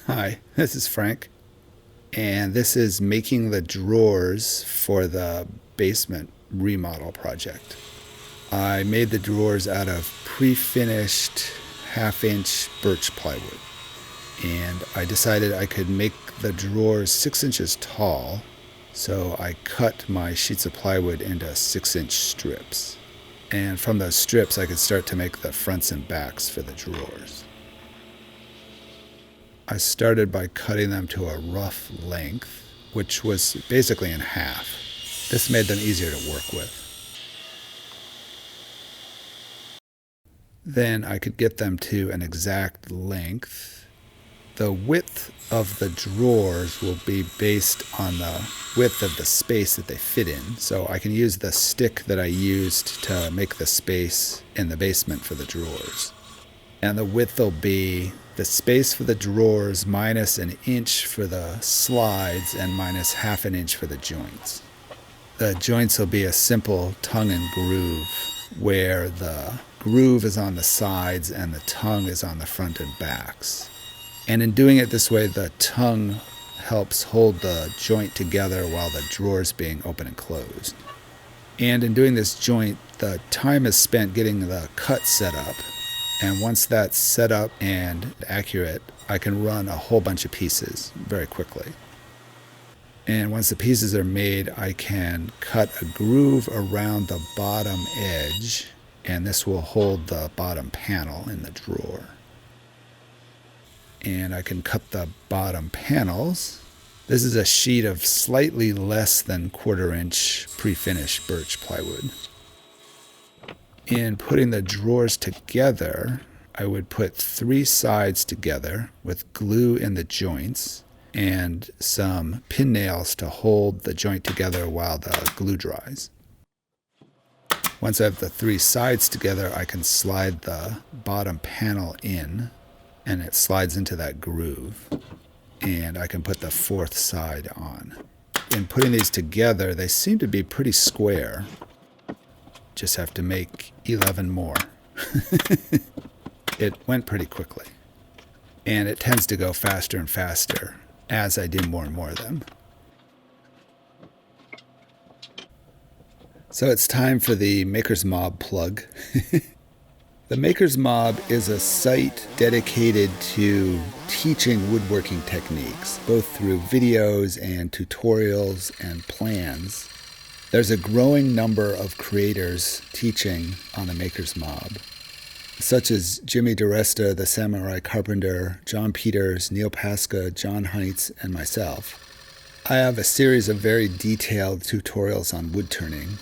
Hi, this is Frank, and this is making the drawers for the basement remodel project. I made the drawers out of prefinished half-inch birch plywood, and I decided I could make the drawers 6 inches tall, so I cut my sheets of plywood into 6-inch strips. And from those strips, I could start to make the fronts and backs for the drawers. I started by cutting them to a rough length, which was basically in half. This made them easier to work with. Then I could get them to an exact length. The width of the drawers will be based on the width of the space that they fit in. So I can use the stick that I used to make the space in the basement for the drawers. And the width will be the space for the drawers minus an inch for the slides and minus half an inch for the joints. The joints will be a simple tongue and groove where the groove is on the sides and the tongue is on the front and backs. And in doing it this way, the tongue helps hold the joint together while the drawer is being open and closed. And in doing this joint, the time is spent getting the cut set up. And once that's set up and accurate, I can run a whole bunch of pieces very quickly. And once the pieces are made, I can cut a groove around the bottom edge, and this will hold the bottom panel in the drawer. And I can cut the bottom panels. This is a sheet of slightly less than 1/4-inch pre-finished birch plywood. In putting the drawers together, I would put 3 sides together with glue in the joints and some pin nails to hold the joint together while the glue dries. Once I have the 3 sides together, I can slide the bottom panel in, and it slides into that groove. And I can put the 4th side on. In putting these together, they seem to be pretty square. Just have to make 11 more. It went pretty quickly. And it tends to go faster and faster as I do more and more of them. So it's time for the Maker's Mob plug. The Maker's Mob is a site dedicated to teaching woodworking techniques, both through videos and tutorials and plans. There's a growing number of creators teaching on the Maker's Mob, such as Jimmy DiResta, the Samurai Carpenter, John Peters, Neil Pasca, John Heintz, and myself. I have a series of very detailed tutorials on wood turning.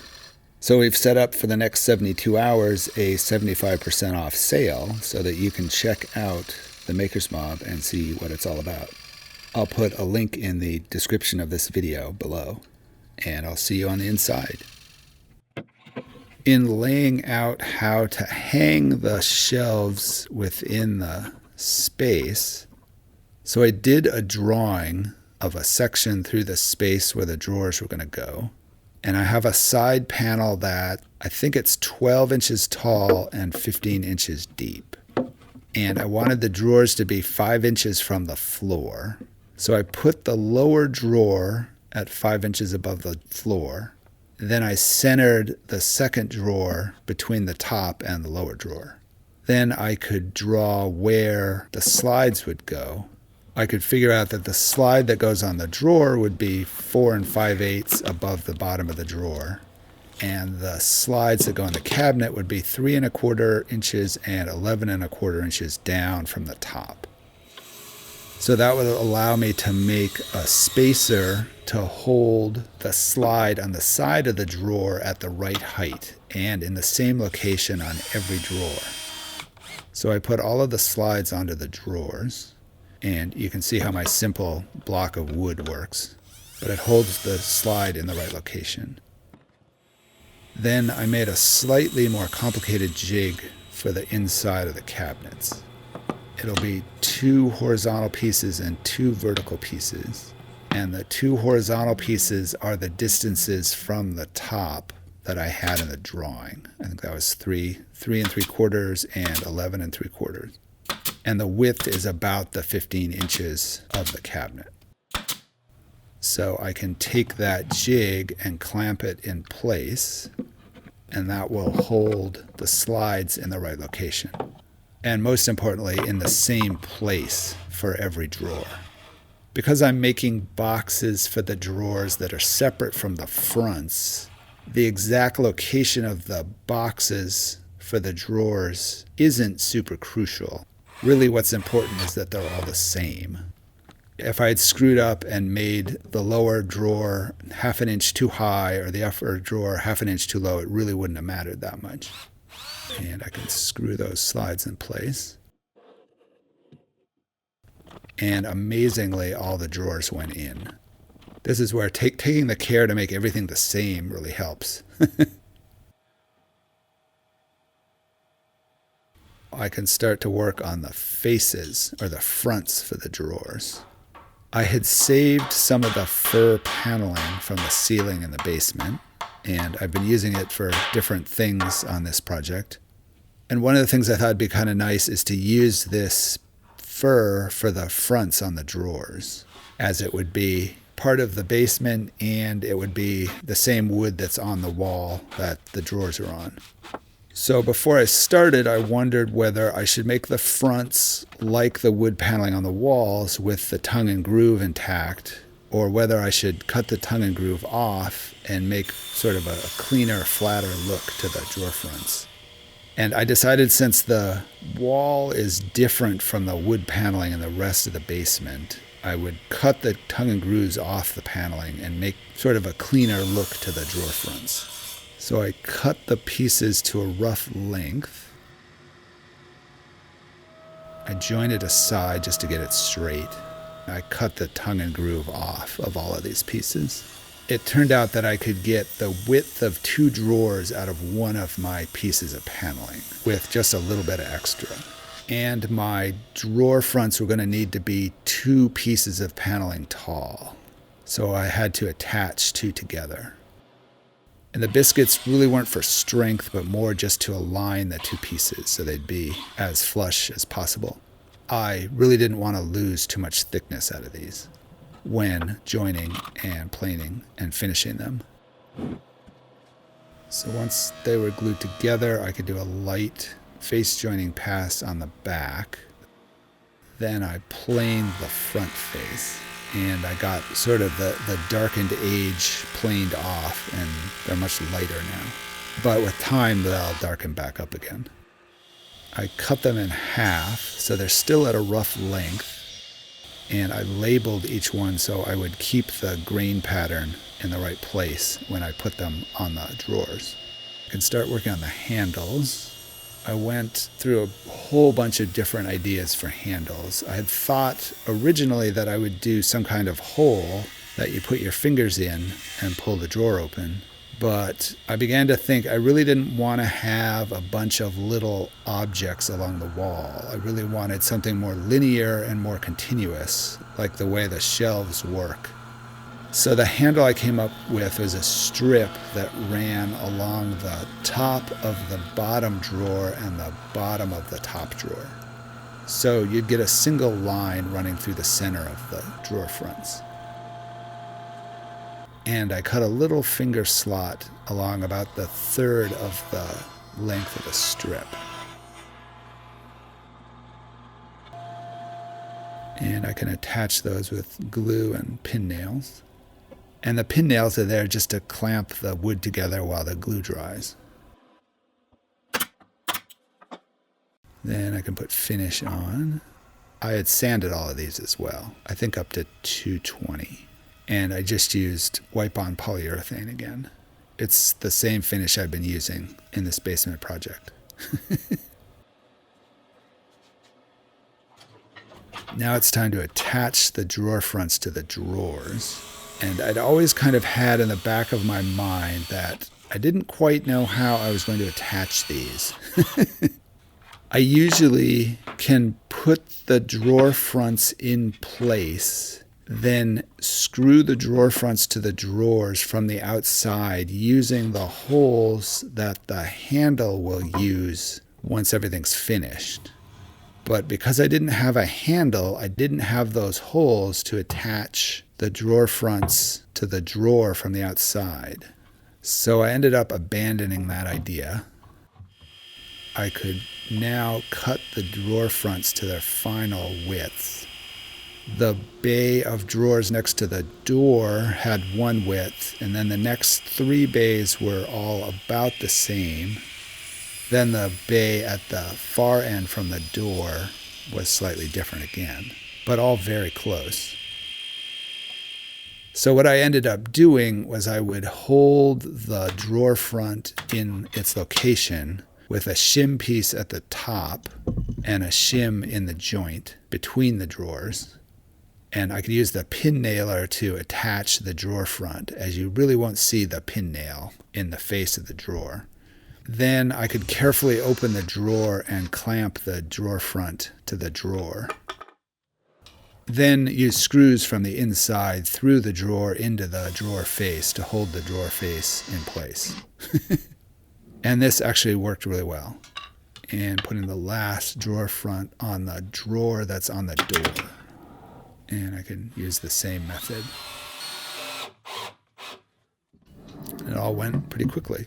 So we've set up for the next 72 hours a 75% off sale so that you can check out the Maker's Mob and see what it's all about. I'll put a link in the description of this video below. And I'll see you on the inside. In laying out how to hang the shelves within the space, so I did a drawing of a section through the space where the drawers were going to go. And I have a side panel that I think it's 12 inches tall and 15 inches deep. And I wanted the drawers to be 5 inches from the floor. So I put the lower drawer at 5 inches above the floor. Then I centered the second drawer between the top and the lower drawer. Then I could draw where the slides would go. I could figure out that the slide that goes on the drawer would be 4 5/8 above the bottom of the drawer. And the slides that go in the cabinet would be 3 1/4 inches and 11 1/4 inches down from the top. So that would allow me to make a spacer to hold the slide on the side of the drawer at the right height and in the same location on every drawer. So I put all of the slides onto the drawers, and you can see how my simple block of wood works, but it holds the slide in the right location. Then I made a slightly more complicated jig for the inside of the cabinets. It'll be 2 horizontal pieces and 2 vertical pieces. And the 2 horizontal pieces are the distances from the top that I had in the drawing. I think that was 3 3 3/4 and 11 3/4. and the width is about the 15 inches of the cabinet. So I can take that jig and clamp it in place, and that will hold the slides in the right location. And most importantly, in the same place for every drawer. Because I'm making boxes for the drawers that are separate from the fronts, the exact location of the boxes for the drawers isn't super crucial. Really what's important is that they're all the same. If I had screwed up and made the lower drawer half an inch too high or the upper drawer half an inch too low, it really wouldn't have mattered that much. And I can screw those slides in place. And amazingly, all the drawers went in. This is where taking the care to make everything the same really helps. I can start to work on the faces, or the fronts for the drawers. I had saved some of the fir paneling from the ceiling in the basement, and I've been using it for different things on this project. And one of the things I thought would be kind of nice is to use this fir for the fronts on the drawers, as it would be part of the basement and it would be the same wood that's on the wall that the drawers are on. So before I started, I wondered whether I should make the fronts like the wood paneling on the walls with the tongue and groove intact, or whether I should cut the tongue and groove off and make sort of a cleaner, flatter look to the drawer fronts. And I decided, since the wall is different from the wood paneling in the rest of the basement, I would cut the tongue and grooves off the paneling and make sort of a cleaner look to the drawer fronts. So I cut the pieces to a rough length. I joined it aside just to get it straight. I cut the tongue and groove off of all of these pieces. It turned out that I could get the width of 2 drawers out of one of my pieces of paneling with just a little bit of extra. And my drawer fronts were going to need to be 2 pieces of paneling tall. So I had to attach 2 together. And the biscuits really weren't for strength, but more just to align the 2 pieces so they'd be as flush as possible. I really didn't want to lose too much thickness out of these when joining and planing and finishing them. So once they were glued together, I could do a light face joining pass on the back. Then I planed the front face, and I got sort of the darkened edge planed off, and they're much lighter now. But with time, they'll darken back up again. I cut them in half, so they're still at a rough length, and I labeled each one so I would keep the grain pattern in the right place when I put them on the drawers. I can start working on the handles. I went through a whole bunch of different ideas for handles. I had thought originally that I would do some kind of hole that you put your fingers in and pull the drawer open. But I began to think I really didn't want to have a bunch of little objects along the wall. I really wanted something more linear and more continuous, like the way the shelves work. So the handle I came up with was a strip that ran along the top of the bottom drawer and the bottom of the top drawer. So you'd get a single line running through the center of the drawer fronts. And I cut a little finger slot along about the third of the length of the strip. And I can attach those with glue and pin nails. And the pin nails are there just to clamp the wood together while the glue dries. Then I can put finish on. I had sanded all of these as well, I think up to 220. And I just used wipe-on polyurethane again. It's the same finish I've been using in this basement project. Now it's time to attach the drawer fronts to the drawers. And I'd always kind of had in the back of my mind that I didn't quite know how I was going to attach these. I usually can put the drawer fronts in place, then screw the drawer fronts to the drawers from the outside using the holes that the handle will use once everything's finished. But because I didn't have a handle, I didn't have those holes to attach the drawer fronts to the drawer from the outside. So I ended up abandoning that idea. I could now cut the drawer fronts to their final width. The bay of drawers next to the door had one width, and then the next 3 bays were all about the same. Then the bay at the far end from the door was slightly different again, but all very close. So what I ended up doing was I would hold the drawer front in its location with a shim piece at the top and a shim in the joint between the drawers. And I could use the pin nailer to attach the drawer front, as you really won't see the pin nail in the face of the drawer. Then I could carefully open the drawer and clamp the drawer front to the drawer. Then use screws from the inside through the drawer into the drawer face to hold the drawer face in place. And this actually worked really well. And putting the last drawer front on the drawer that's on the door. And I can use the same method. It all went pretty quickly.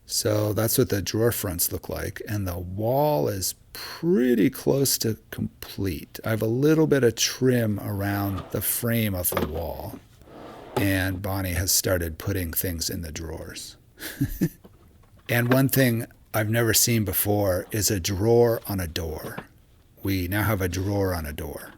So that's what the drawer fronts look like. And the wall is pretty close to complete. I have a little bit of trim around the frame of the wall. And Bonnie has started putting things in the drawers. And one thing I've never seen before is a drawer on a door. We now have a drawer on a door.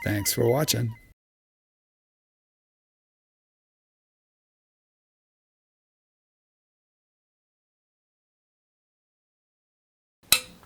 Thanks for watching.